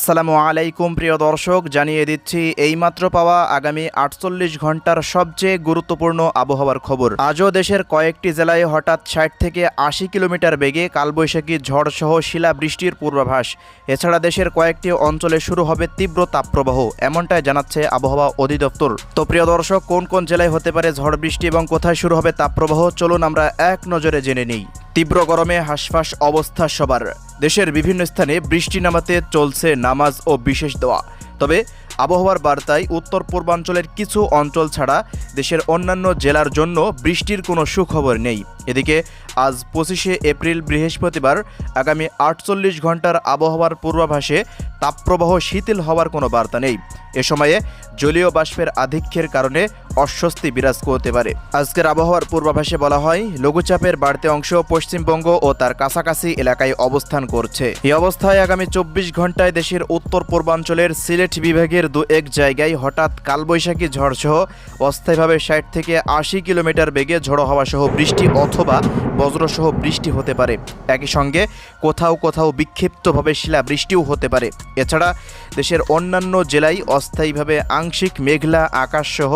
আসসালামু আলাইকুম প্রিয় দর্শক, জানিয়ে দিচ্ছি এইমাত্র পাওয়া আগামী ৪৮ ঘন্টার সবচেয়ে গুরুত্বপূর্ণ আবহাওয়ার খবর। আজও দেশের কয়েকটি জেলায় হঠাৎ ৬০ থেকে ৮০ কিলোমিটার বেগে কালবৈশাখী ঝড়সহ শিলাবৃষ্টির পূর্বাভাস। এছাড়া দেশের কয়েকটি অঞ্চলে শুরু হবে তীব্র তাপপ্রবাহ, এমনটাই জানাচ্ছে আবহাওয়া অধিদপ্তর। তো প্রিয় দর্শক, কোন কোন জেলায় হতে পারে ঝড় বৃষ্টি এবং কোথায় শুরু হবে তাপপ্রবাহ, চলুন আমরা এক নজরে জেনে নিই। তীব্র গরমে হাঁসফাঁস অবস্থা সবার। দেশের বিভিন্ন স্থানে বৃষ্টি নামাতে চলছে নামাজ ও বিশেষ দোয়া। তবে আবহাওয়ার বার্তায় উত্তর পূর্বাঞ্চলের কিছু অঞ্চল ছাড়া দেশের অন্যান্য জেলার জন্য বৃষ্টির কোনো সুখবর নেই। এদিকে আজ ২৫শে এপ্রিল বৃহস্পতিবার আগামী ৪৮ ঘন্টার আবহাওয়ার পূর্বাভাসে তাপপ্রবাহ শিথিল হওয়ার কোনো বার্তা নেই। এ সময়ে জলীয় বাষ্পের আধিক্যের কারণে অস্বস্তি বিরাজ করতে পারে। আজকের আবহাওয়ার পূর্বাভাসে বলা হয়, লঘুচাপের বাড়তি অংশ পশ্চিমবঙ্গ ও তার কাছাকাছি এলাকায় অবস্থান করছে। এই অবস্থায় আগামী ২৪ ঘন্টায় দেশের উত্তর পূর্বাঞ্চলের সিলেট বিভাগের দু এক জায়গায় হঠাৎ কালবৈশাখী ঝড়সহ অস্থায়ীভাবে ৬০ থেকে ৮০ কিলোমিটার বেগে ঝড়ো হওয়া সহ বৃষ্টি অথবা বজ্রসহ বৃষ্টি হতে পারে। একই সঙ্গে কোথাও কোথাও বিক্ষিপ্তভাবে শিলাবৃষ্টিও হতে পারে। এছাড়া দেশের অন্যান্য জেলায় অস্থায়ীভাবে আংশিক মেঘলা আকাশসহ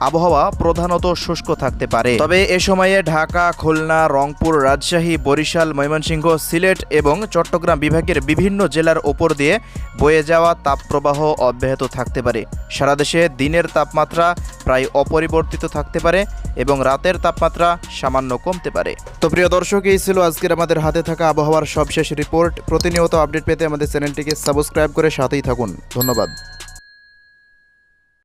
আবহাওয়া প্রধানত শুষ্ক থাকতে পারে। তবে এ সময়ে ঢাকা, খুলনা, রংপুর, রাজশাহী, বরিশাল, ময়মনসিংহ, সিলেট এবং চট্টগ্রাম বিভাগের বিভিন্ন জেলার ওপর দিয়ে বয়ে যাওয়া তাপপ্রবাহ অব্যাহত থাকতে পারে। সারা দেশে দিনের তাপমাত্রা প্রায় অপরিবর্তিত থাকতে পারে এবং রাতের তাপমাত্রা সামান্য কমতে পারে। তো প্রিয় দর্শক, এই ছিল আজকের আমাদের হাতে থাকা আবহাওয়ার সবশেষ রিপোর্ট। প্রতিনিয়ত আপডেট পেতে আমাদের চ্যানেলটিকে সাবস্ক্রাইব করে সাথেই থাকুন। ধন্যবাদ।